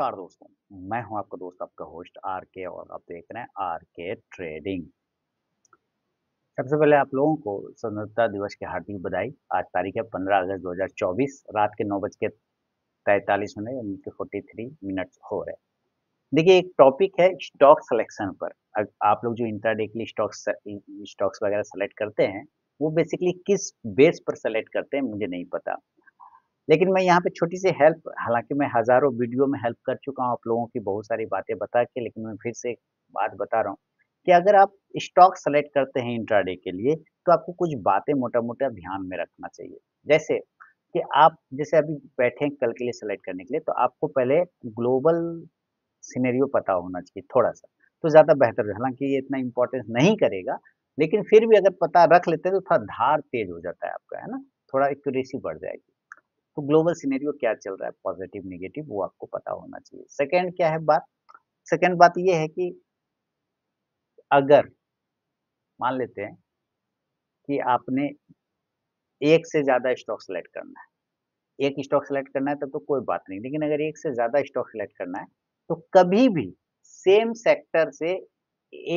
नमस्कार दोस्तों, मैं हूं आपका दोस्त आपका होस्ट आर के और आप देख रहे हैं आर के ट्रेडिंग। सबसे पहले आप लोगों को स्वतंत्रता दिवस की हार्दिक बधाई। आज तारीख है 15 अगस्त 2024, रात के 9:43 यानी कि 43 मिनट्स हो रहे हैं। देखिए, एक टॉपिक है स्टॉक सिलेक्शन पर। आप लोग जो इंट्राडे के लिए स्टॉक्स वगैरह सेलेक्ट करते हैं, वो बेसिकली किस बेस पर सेलेक्ट करते हैं मुझे नहीं पता। लेकिन मैं यहाँ पे छोटी सी हेल्प, हालाँकि मैं हज़ारों वीडियो में हेल्प कर चुका हूँ आप लोगों की बहुत सारी बातें बता के, लेकिन मैं फिर से एक बात बता रहा हूँ कि अगर आप स्टॉक सेलेक्ट करते हैं इंट्राडे के लिए, तो आपको कुछ बातें मोटा-मोटा ध्यान में रखना चाहिए। जैसे कि आप जैसे अभी बैठे हैं कल के लिए सेलेक्ट करने के लिए, तो आपको पहले ग्लोबल सिनेरियो पता होना चाहिए थोड़ा-सा, तो ज़्यादा बेहतर है। हालाँकि ये इतना इम्पोर्टेंस नहीं करेगा, लेकिन फिर भी अगर पता रख लेते हैं, तो थोड़ा धार तेज़ हो जाता है आपका, है ना? थोड़ा एक्यूरेसी बढ़ जाएगी। तो ग्लोबल सिनेरियो क्या चल रहा है पॉजिटिव नेगेटिव वो आपको पता होना चाहिए। सेकंड क्या है बात? सेकंड बात ये है कि अगर मान लेते हैं कि आपने एक से ज़्यादा स्टॉक सेलेक्ट करना है। एक स्टॉक सेलेक्ट करना है तब तो कोई बात नहीं, लेकिन अगर एक से ज़्यादा स्टॉक सेलेक्ट करना है, तो कभी भी सेम सेक्टर से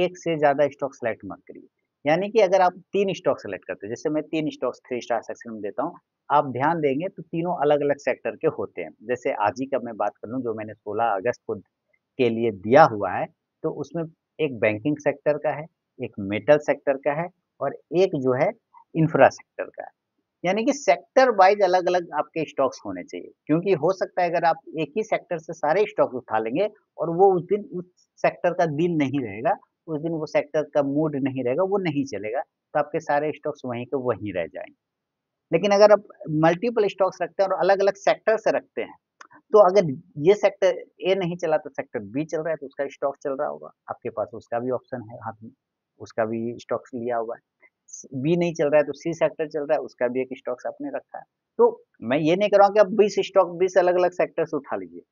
एक से ज़्यादा स्टॉक सेलेक्ट मत करिए। यानी कि अगर आप 3 स्टॉक सेलेक्ट करते हैं, जैसे मैं 3 स्टॉक्स 3 स्टार सेक्शन में देता हूँ, आप ध्यान देंगे तो तीनों अलग-अलग सेक्टर के होते हैं। जैसे आज ही का मैं बात कर लूँ जो मैंने 16 अगस्त को के लिए दिया हुआ है, तो उसमें एक बैंकिंग सेक्टर का है, एक मेटल सेक्टर का है और एक जो है इंफ्रा सेक्टर का है। यानी कि सेक्टर वाइज़ अलग-अलग आपके स्टॉक्स होने चाहिए, क्योंकि हो सकता है अगर आप एक ही सेक्टर से सारे स्टॉक्स उठा लेंगे और वो उस दिन उस सेक्टर का दिन नहीं रहेगा, उस दिन वो सेक्टर का मूड नहीं रहेगा, वो नहीं चलेगा, तो आपके सारे स्टॉक्स वहीं के वहीं रह जाएँगे। लेकिन अगर आप मल्टीपल स्टॉक्स रखते हैं और अलग-अलग सेक्टर से रखते हैं, तो अगर ये सेक्टर ए नहीं चला तो सेक्टर बी चल रहा है तो उसका स्टॉक चल रहा होगा, आपके पास उसका भी ऑप्शन है हाथ में, उसका भी स्टॉक्स लिया हुआ है। बी नहीं चल रहा है तो सी सेक्टर चल रहा है, उसका भी एक स्टॉक्स आपने रखा है। तो मैं ये नहीं कह रहा हूँ कि आप 20 स्टॉक 20 अलग-अलग सेक्टर से उठा लीजिए।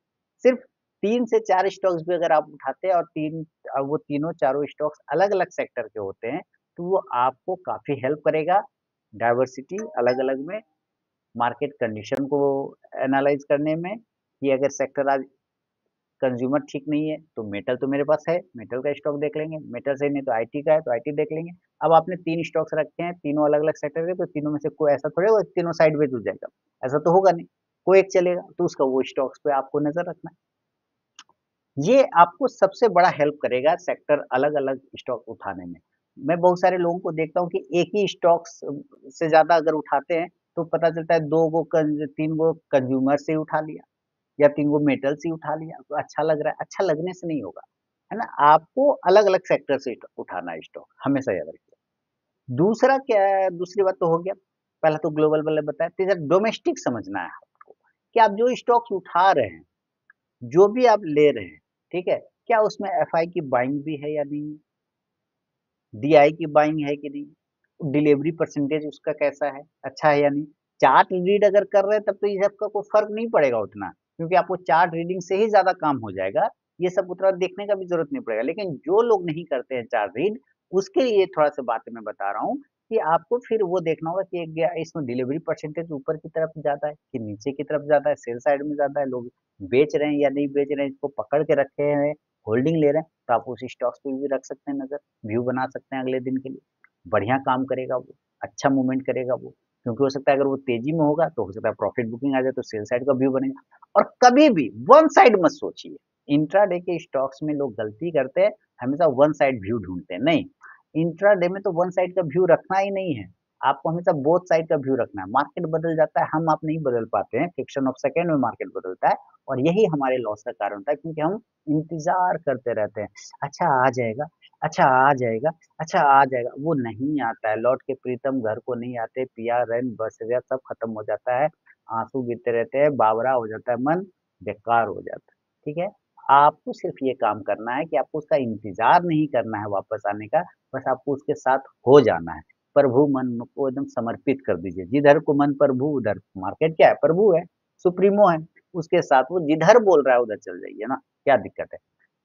सिर्फ 3 से 4 स्टॉक्स भी अगर आप उठाते हैं और वो तीनों चारों स्टॉक्स अलग-अलग सेक्टर के होते हैं, तो वो आपको काफ़ी हेल्प करेगा डाइवर्सिटी अलग-अलग में, मार्केट कंडीशन को एनालाइज़ करने में कि अगर सेक्टर आज कंज़्यूमर ठीक नहीं है, तो मेटल तो मेरे पास है, मेटल का स्टॉक देख लेंगे, मेटल सही नहीं तो आईटी का है, तो आईटी देख लेंगे। अब आपने 3 स्टॉक्स रखे हैं, तीनों अलग-अलग सेक्टर के, तो तीनों में से कोई ऐसा थोड़ी होगा तीनों साइडवेज़ हो जाएगा, ऐसा तो होगा नहीं। कोई एक चलेगा, तो उसका वो स्टॉक्स पे आपको नज़र रखना है। ये आपको सबसे बड़ा हेल्प करेगा सेक्टर अलग-अलग स्टॉक उठाने में। मैं बहुत सारे लोगों को देखता हूँ कि एक ही स्टॉक्स से ज़्यादा अगर उठाते हैं, तो पता चलता है 2 गो 3 गो कंज़्यूमर से ही उठा लिया। या 3 गो मेटल से ही उठा लिया, तो अच्छा लग रहा है, अच्छा लगने से नहीं होगा, है ना? आपको अलग-अलग सेक्टर से उठाना है स्टॉक, हमेशा याद रखिए। दूसरा क्या है, दूसरी बात तो हो गया, पहला तो ग्लोबल वाला बताया, तीसरा डोमेस्टिक समझना है आपको, कि आप जो स्टॉक्स उठा रहे हैं, जो भी आप ले रहे हैं, ठीक है? क्या उसमें एफआई की बाइंग भी है या नहीं? डीआई की बाइंग है कि नहीं? डिलीवरी परसेंटेज उसका कैसा है? अच्छा है या नहीं? चार्ट रीड अगर कर रहे हैं तब तो ये सबका कोई फ़र्क नहीं पड़ेगा उतना, क्योंकि आपको चार्ट रीडिंग से ही ज़्यादा काम हो जाएगा। ये सब उतना देखने का भी ज़रूरत नहीं पड़ेगा। लेकिन जो लोग नहीं करते हैं चार्ट रीड, उसके लिए थोड़ा-सा बातें मैं बता रहा हूँ कि आपको फिर वो देखना होगा कि क्या इसमें डिलीवरी परसेंटेज ऊपर की तरफ ज़्यादा है कि नीचे की तरफ ज़्यादा है, सेल साइड में ज़्यादा है, लोग बेच रहे हैं या नहीं बेच रहे हैं, इसको पकड़ के रखे हैं, होल्डिंग ले रहे हैं, तो आप उस स्टॉक्स पे भी रख सकते हैं नज़र। व्यू बना सकते हैं अगले दिन के लिए। बढ़िया काम करेगा वो, अच्छा मूवमेंट करेगा वो, क्योंकि हो सकता है अगर वो तेज़ी में होगा तो हो सकता है प्रॉफिट बुकिंग आ जाए तो सेल साइड का व्यू बनेगा। और कभी भी वन साइड मत सोचिए। इंट्राडे के स्टॉक्स में लोग गलती करते हैं, हमेशा वन साइड व्यू ढूँढते हैं, नहीं, इंट्राडे में तो वन साइड का व्यू रखना ही नहीं है। आपको हमेशा बोथ साइड का व्यू रखना है। मार्केट बदल जाता है, हम आप नहीं बदल पाते हैं, फ्रैक्शन ऑफ सेकंड में मार्केट बदलता है और यही हमारे लॉस का कारण होता है क्योंकि हम इंतज़ार करते रहते हैं। अच्छा आ जाएगा, अच्छा आ जाएगा, अच्छा आ जाएगा, वो नहीं आता है, लौट के प्रीतम घर को नहीं आते, पिया रैन बसेरा सब खत्म हो जाता है, आँसू गिरते रहते हैं, बावरा हो जाता है मन, बेकार हो जाता है, ठीक है? आपको सिर्फ़ ये काम करना है कि आपको उसका इंतज़ार नहीं करना है वापस आने का, बस आपको उसके साथ हो जाना है। प्रभु मन को एकदम समर्पित कर दीजिए, जिधर को मन प्रभु उधर मार्केट क्या है? प्रभु है, सुप्रीमो है, उसके साथ वो जिधर बोल रहा है उधर चल जाइए ना, क्या दिक्कत है?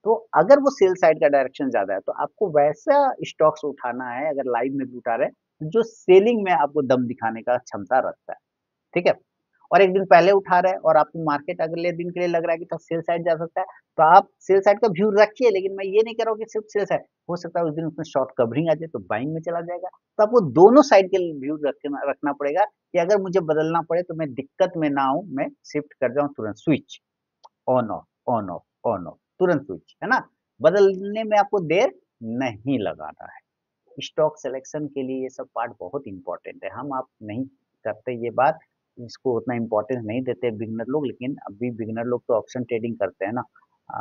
तो अगर वो सेल साइड का डायरेक्शन ज़्यादा है, तो आपको वैसा स्टॉक्स उठाना है अगर लाइव में भी उठा रहे हैं, जो सेलिंग में आपको दम दिखाने का क्षमता रखता है, ठीक है? और एक दिन पहले उठा रहा है और आपको मार्केट अगले दिन के लिए लग रहा है कि तो सेल साइड जा सकता है, तो आप सेल साइड का व्यू रखिए, लेकिन मैं ये नहीं कह रहा हूँ कि सिर्फ सेल साइड, हो सकता है उस दिन उसमें शॉर्ट कवरिंग आ जाए तो बाइंग में चला जाएगा। तो आपको दोनों साइड के व्यू रखना पड़ेगा कि अगर मुझे बदलना पड़े तो मैं दिक्कत में ना आऊं, मैं शिफ्ट कर जाऊं तुरंत, switch on off on off on off, तुरंत स्विच, है ना। बदलने में आपको देर नहीं लगाना है। स्टॉक सिलेक्शन के लिए ये सब पार्ट बहुत इंपॉर्टेंट है। हम आप नहीं करते ये बात, इसको उतना इम्पोर्टेंस नहीं देते बिगिनर लोग, लेकिन अभी बिगिनर लोग तो ऑप्शन ट्रेडिंग करते हैं ना।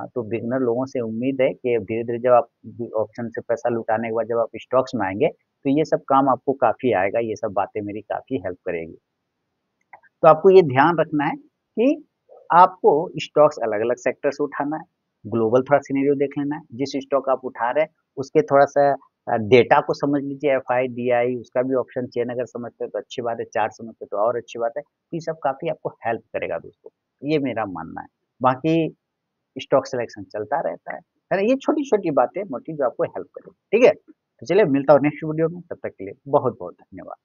तो बिगिनर लोगों से उम्मीद है कि धीरे-धीरे जब आप ऑप्शन से पैसा लुटाने के बाद जब आप स्टॉक्स में आएँगे, तो ये सब काम आपको काफ़ी आएगा, ये सब बातें मेरी काफ़ी हेल्प करेगी। तो आपको ये ध्यान रखना है कि आपको स्टॉक्स अलग-अलग सेक्टर से उठाना है, ग्लोबल थोड़ा सिनेरियो देख लेना है, जिस स्टॉक आप उठा रहे हैं उसके थोड़ा-सा डेटा को समझ लीजिए, एफआई, डीआई उसका भी ऑप्शन चेन अगर समझते हैं तो अच्छी बात है, चार्ट समझते हैं तो और अच्छी बात है। ये सब काफ़ी आपको हेल्प करेगा दोस्तों, ये मेरा मानना है। बाकी स्टॉक सिलेक्शन चलता रहता है ना? ये छोटी-छोटी बातें मोटी जो आपको हेल्प करेगी, ठीक है? तो चलिए मिलता हूँ नेक्स्ट वीडियो में, तब तक के लिए बहुत-बहुत धन्यवाद।